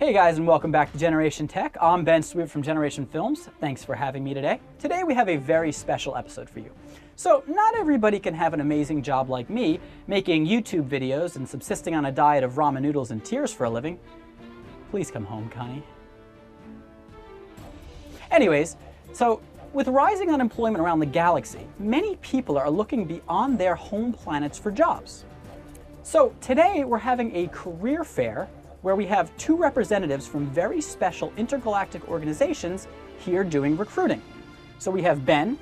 Hey guys, and welcome back to Generation Tech. I'm Ben Sweet from Generation Films. Thanks for having me today. Today we have a very special episode for you. So not everybody can have an amazing job like me, making YouTube videos and subsisting on a diet of ramen noodles and tears for a living. Please come home, Connie. Anyways, so with rising unemployment around the galaxy, many people are looking beyond their home planets for jobs. So today we're having a career fair where we have two representatives from very special intergalactic organizations here doing recruiting. So we have Ben.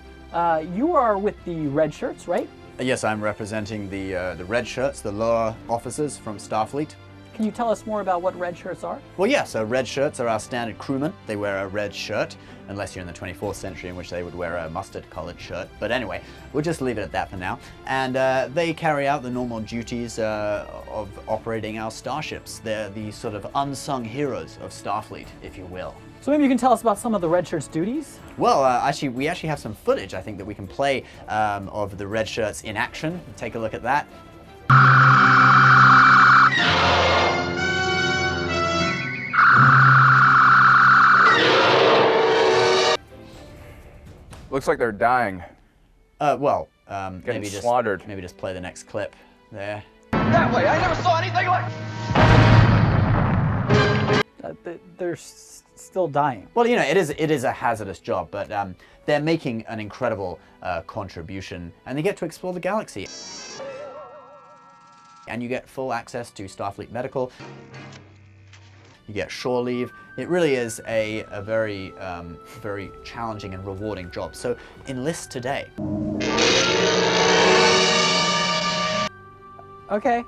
You are with the red shirts, right? Yes, I'm representing the red shirts, the lower officers from Starfleet. Can you tell us more about what red shirts are? Well, yeah, so red shirts are our standard crewmen. They wear a red shirt, unless you're in the 24th century, in which they would wear a mustard-colored shirt. But anyway, we'll just leave it at that for now. And they carry out the normal duties of operating our starships. They're the sort of unsung heroes of Starfleet, if you will. So maybe you can tell us about some of the red shirts' duties? Well, we actually have some footage, I think, that we can play of the red shirts in action. Take a look at that. Looks like they're dying. Maybe slaughtered. Maybe just play the next clip there. That way, I never saw anything like. They're still dying. Well, you know, it is a hazardous job, but they're making an incredible contribution, and they get to explore the galaxy. And you get full access to Starfleet Medical. You get shore leave. It really is a very, very challenging and rewarding job. So enlist today. Okay.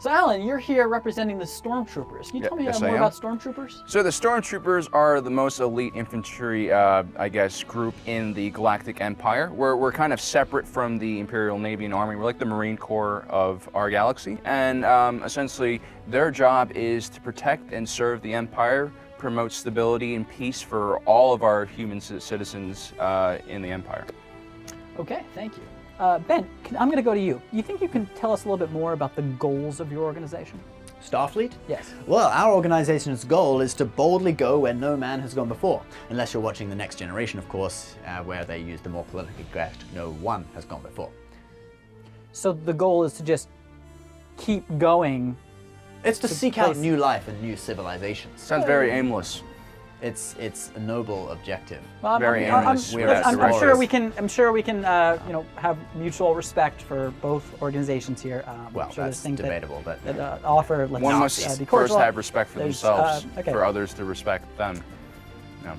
So Alan, you're here representing the Stormtroopers. Can you tell me more about Stormtroopers? So the Stormtroopers are the most elite infantry, I guess, group in the Galactic Empire. We're kind of separate from the Imperial Navy and Army. We're like the Marine Corps of our galaxy. And essentially, their job is to protect and serve the Empire, promote stability and peace for all of our human citizens in the Empire. Okay, thank you. Ben, I'm going to go to you. You think you can tell us a little bit more about the goals of your organization? Starfleet? Yes. Well, our organization's goal is to boldly go where no man has gone before. Unless you're watching The Next Generation, of course, where they use the more politically correct, no one has gone before. So the goal is to just keep going. It's to seek out new life and new civilizations. Sounds very aimless. It's a noble objective. Well, I'm sure we can you know, have mutual respect for both organizations here. Well, sure that's debatable, but that offer. One must first have respect for themselves, for others to respect them. Yeah.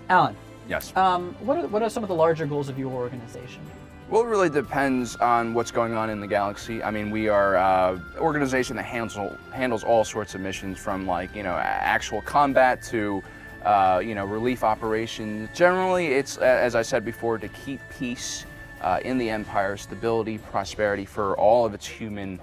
Alan. Yes. What are some of the larger goals of your organization? Well, it really depends on what's going on in the galaxy. I mean, we are an organization that handles all sorts of missions, from, like, you know, actual combat to you know, relief operations. Generally, it's, as I said before, to keep peace in the Empire, stability, prosperity for all of its human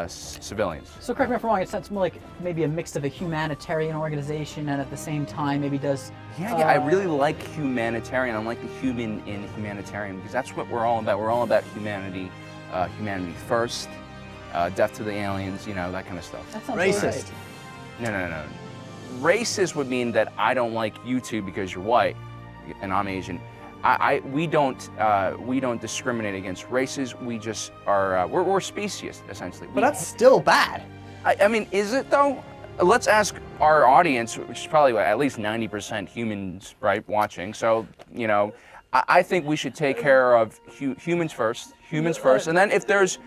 civilians. So correct me if I'm wrong, it sounds more like maybe a mix of a humanitarian organization and at the same time maybe does... Yeah, I really like humanitarian. I like the human in humanitarian, because that's what we're all about. We're all about humanity, humanity first, death to the aliens, you know, that kind of stuff. That sounds racist. No. Racist would mean that I don't like you two because you're white and I'm Asian. We don't discriminate against races. We just are, we're species, essentially. But that's still bad. I mean, is it though? Let's ask our audience, which is probably at least 90% humans, right, watching. So, you know, I think we should take care of humans first, and then if there's,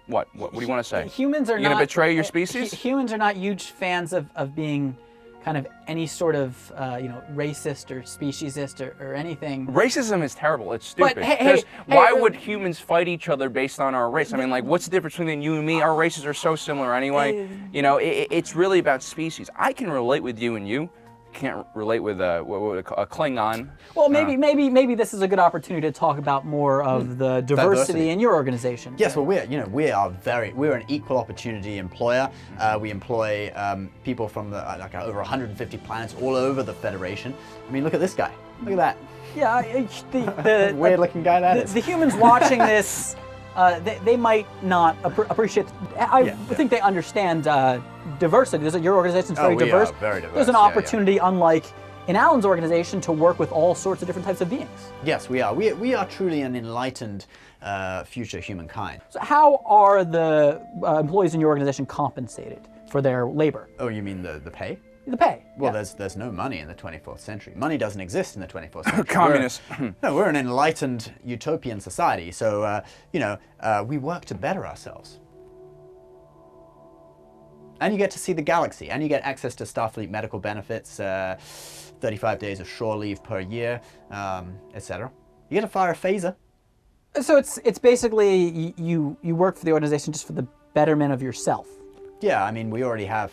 what do you want to say? Humans are You're gonna betray your species? Humans are not huge fans of being kind of any sort of, you know, racist or speciesist or anything. Racism is terrible. It's stupid. But why would humans fight each other based on our race? I mean, like, what's the difference between you and me? Our races are so similar anyway. You know, it's really about species. I can relate with you and you. Can't relate with a Klingon. Well, maybe this is a good opportunity to talk about more of the diversity in your organization. Yes, well, we're an equal opportunity employer. We employ people from like over 150 planets all over the Federation. I mean, look at this guy. Look at that. Yeah, the weird-looking guy that is. The humans watching this they might not appreciate. I think they understand diversity. Your organization's very diverse. Very diverse. There's an opportunity, unlike in Alan's organization, to work with all sorts of different types of beings. Yes, we are. We are truly an enlightened future humankind. So how are the employees in your organization compensated for their labor? Oh, you mean the pay? The pay. Well, there's no money in the 24th century. Money doesn't exist in the 24th century. Communist. We're an enlightened utopian society. So, we work to better ourselves. And you get to see the galaxy, and you get access to Starfleet medical benefits, 35 days of shore leave per year, etc. You get to fire a phaser. So it's basically you work for the organization just for the betterment of yourself. Yeah, I mean, we already have.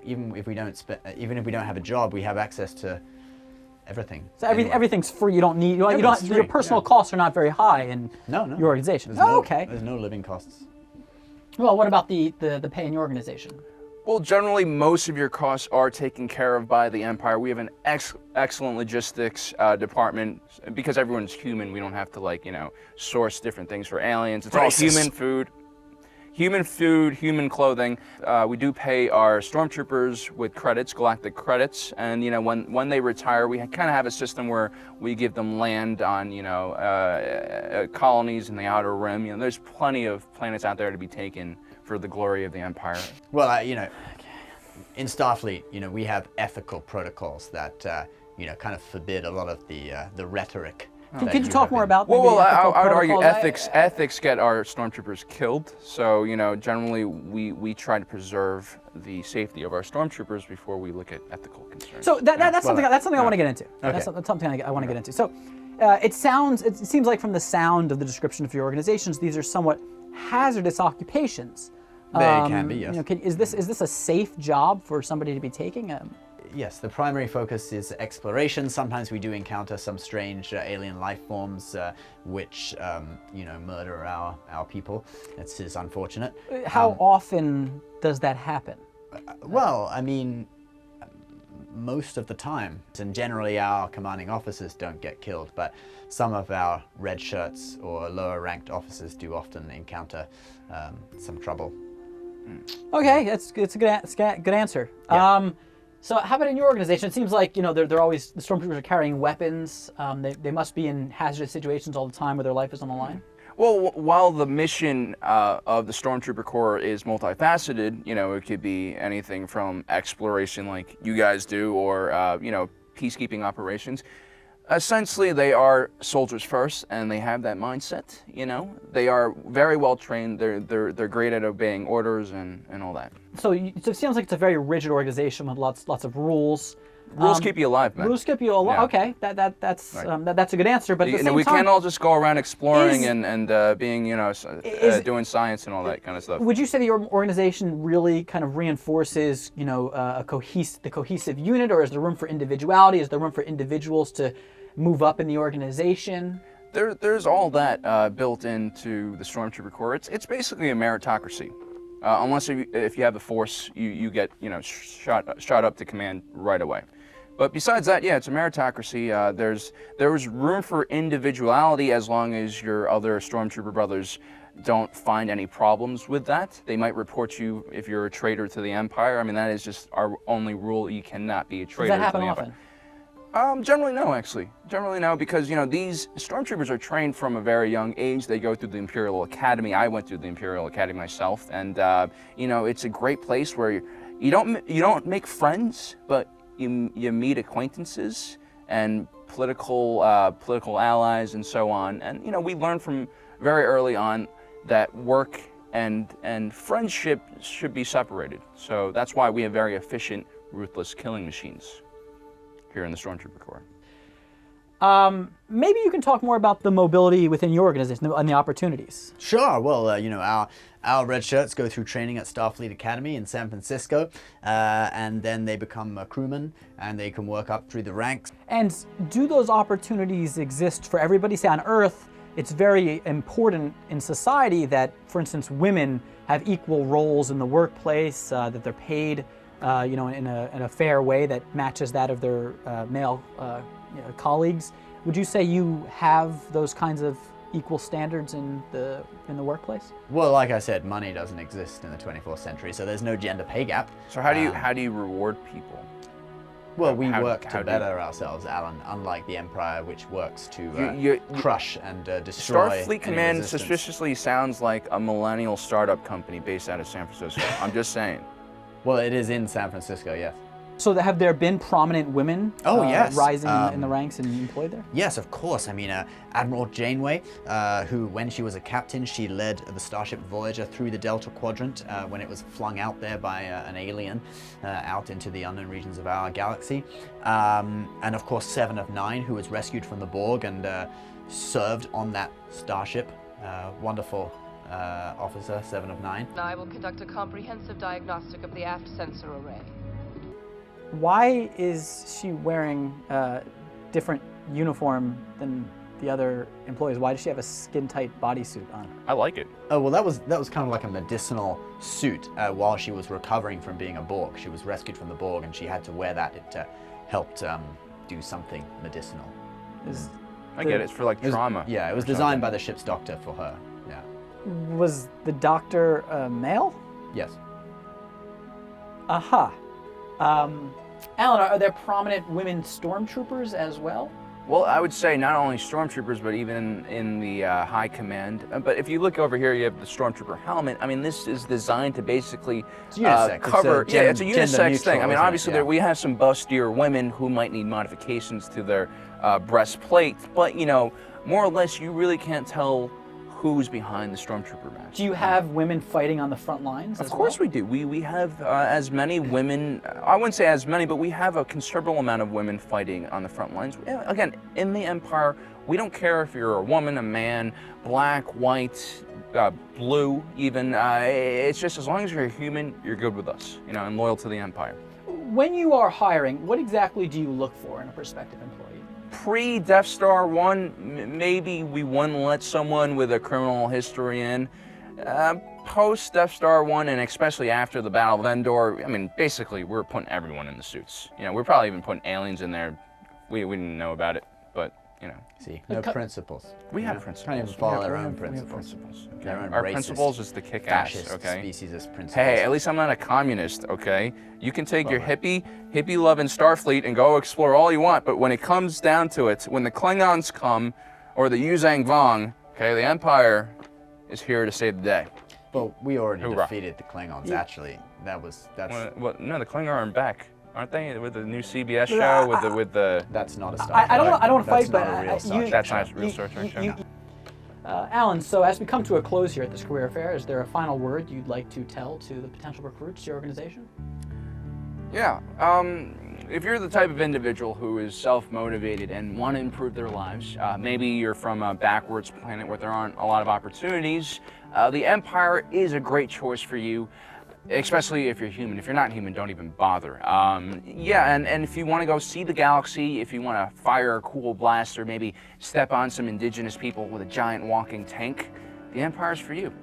Even if we don't have a job, we have access to everything. So everything's free. You don't need. Your personal costs are not very high in your organization. Okay. There's no living costs. Well, what about the pay in your organization? Well, generally, most of your costs are taken care of by the Empire. We have an excellent logistics department. Because everyone's human, we don't have to, source different things for aliens. It's all human food. Human clothing. We do pay our Stormtroopers with credits, galactic credits, and when they retire, we kind of have a system where we give them land on colonies in the Outer Rim. There's plenty of planets out there to be taken for the glory of the Empire. Well, in Starfleet, we have ethical protocols that kind of forbid a lot of the rhetoric. Can you talk more about that? Well, I would argue ethics get our Stormtroopers killed. So, generally we try to preserve the safety of our Stormtroopers before we look at ethical concerns. So that's something I want to get into. Okay. That's something I want to get into. So, it seems like from the sound of the description of your organizations, these are somewhat hazardous occupations. They can be, yes. Is this a safe job for somebody to be taking? Yes, the primary focus is exploration. Sometimes we do encounter some strange alien life forms which, murder our people. It's unfortunate. How often does that happen? Well, I mean, most of the time. And generally our commanding officers don't get killed, but some of our red shirts or lower ranked officers do often encounter some trouble. Okay, it's a good answer. Yeah. So how about in your organization? It seems like they're always, the Stormtroopers are carrying weapons. They must be in hazardous situations all the time where their life is on the line. Well, while the mission of the Stormtrooper Corps is multifaceted, it could be anything from exploration like you guys do, or peacekeeping operations. Essentially, they are soldiers first, and they have that mindset. They are very well trained. They're great at obeying orders and all that. So it seems like it's a very rigid organization with lots of rules. Rules keep you alive, man. Rules keep you alive. Yeah. Okay, that's Right. That's a good answer. But at the same we time, can't all just go around exploring and being doing science and all that kind of stuff. Would you say that your organization really kind of reinforces the cohesive unit, or is there room for individuality? Is there room for individuals to move up in the organization? There's all that built into the Stormtrooper Corps. It's basically a meritocracy. Unless if you have the Force, you get shot up to command right away. But besides that, yeah, it's a meritocracy. There's room for individuality as long as your other Stormtrooper brothers don't find any problems with that. They might report you if you're a traitor to the Empire. I mean, that is just our only rule. You cannot be a traitor to the Empire. Does that happen often? Generally no, actually. Generally no, because these Stormtroopers are trained from a very young age. They go through the Imperial Academy. I went through the Imperial Academy myself, and it's a great place where you don't make friends, but you meet acquaintances and political allies and so on. And we learn from very early on that work and friendship should be separated. So that's why we have very efficient, ruthless killing machines here in the Stormtrooper Corps. Maybe you can talk more about the mobility within your organization and the opportunities. Sure. Well, our red shirts go through training at Starfleet Academy in San Francisco, and then they become a crewman, and they can work up through the ranks. And do those opportunities exist for everybody? Say on Earth, it's very important in society that, for instance, women have equal roles in the workplace, that they're paid in a fair way that matches that of their male colleagues. Would you say you have those kinds of equal standards in the workplace? Well, like I said, money doesn't exist in the 24th century, so there's no gender pay gap. So how do you reward people? Well, we work how to do you- better ourselves, Alan, unlike the Empire, which works to crush and destroy Starfleet any Command resistance. suspiciously sounds like a millennial startup company based out of San Francisco. I'm just saying. Well, it is in San Francisco, yes. So have there been prominent women yes. rising in the ranks and employed there? Yes, of course. I mean, Admiral Janeway, who, when she was a captain, she led the Starship Voyager through the Delta Quadrant when it was flung out there by an alien out into the unknown regions of our galaxy. And of course, 7 of 9, who was rescued from the Borg and served on that starship. Wonderful officer, 7 of 9. I will conduct a comprehensive diagnostic of the aft sensor array. Why is she wearing a different uniform than the other employees? Why does she have a skin-tight bodysuit on? I like it. Oh, well, that was kind of like a medicinal suit while she was recovering from being a Borg. She was rescued from the Borg, and she had to wear that. It helped do something medicinal. I get it. It's for like trauma. Yeah, it was designed by the ship's doctor for her. Yeah. Was the doctor a male? Yes. Aha. Alan, are there prominent women stormtroopers as well? Well, I would say not only stormtroopers, but even in the high command. But if you look over here, you have the stormtrooper helmet. I mean, this is designed to basically unisex. cover. It's It's a gender unisex neutral, thing. I mean, isn't it? obviously, Yeah. we have some bustier women who might need modifications to their breastplate, but you know, more or less, you really can't tell who's behind the stormtrooper mask. Do you have women fighting on the front lines? Of course we do. We have as many women, I wouldn't say as many, but we have a considerable amount of women fighting on the front lines. Again, in the Empire, we don't care if you're a woman, a man, black, white, blue even. It's just as long as you're a human, you're good with us, you know, and loyal to the Empire. When you are hiring, what exactly do you look for in a prospective employee? Pre-Death Star 1, maybe we wouldn't let someone with a criminal history in. Post-Death Star 1, and especially after the Battle of Endor, I mean, basically, we're putting everyone in the suits. You know, we're probably even putting aliens in there. We didn't know about it, but, you know. See, no principles. We have Yeah. principles. Can't even follow We their have- own we have principles. okay? Their own Our racist, principles is to kick ass, fascist, okay? speciesist principles. Hey, at least I'm not a communist, okay? You can take your hippie-loving Starfleet and go explore all you want, but when it comes down to it, when the Klingons come, or the Yuzang Vong, okay, the Empire is here to save the day. Well, we already Hoorah. defeated the Klingons, actually. That's Well, no, the Klingons are back, aren't they? With the new CBS show, with the. that's not a Star I don't want to That's fight, not but a real Star Trek That's show. not a real Star Trek show. Alan, so as we come to a close here at this career fair, is there a final word you'd like to tell to the potential recruits to your organization? Yeah, if you're the type of individual who is self-motivated and want to improve their lives, maybe you're from a backwards planet where there aren't a lot of opportunities, the Empire is a great choice for you, especially if you're human. If you're not human, don't even bother. Yeah, and if you want to go see the galaxy, if you want to fire a cool blaster, maybe step on some indigenous people with a giant walking tank, the Empire's for you.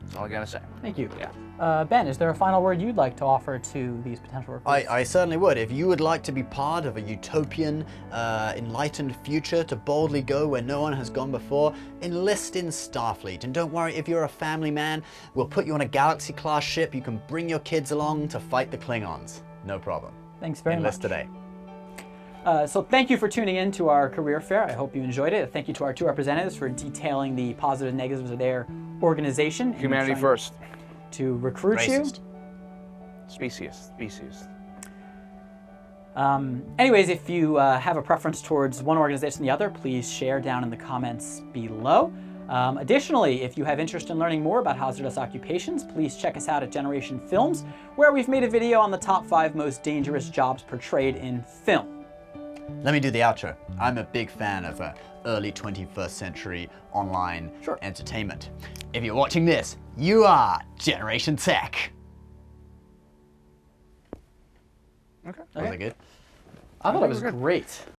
That's all I gotta say. Thank you. Yeah. Ben, is there a final word you'd like to offer to these potential recruits? I certainly would. If you would like to be part of a utopian, enlightened future to boldly go where no one has gone before, enlist in Starfleet. And don't worry, if you're a family man, we'll put you on a Galaxy-class ship. You can bring your kids along to fight the Klingons. No problem. Thanks very Enlist much. today. So thank you for tuning in to our career fair. I hope you enjoyed it. Thank you to our two representatives for detailing the positive and negatives of their organization. and Humanity trying first. To recruit Racist. you. Speciest. Anyways, if you have a preference towards one organization or the other, please share down in the comments below. Additionally, if you have interest in learning more about hazardous occupations, please check us out at Generation Films, where we've made a video on the top 5 most dangerous jobs portrayed in film. Let me do the outro. I'm a big fan of early 21st century online entertainment. If you're watching this, you are Generation Tech. Okay. Was it good? I thought it was great.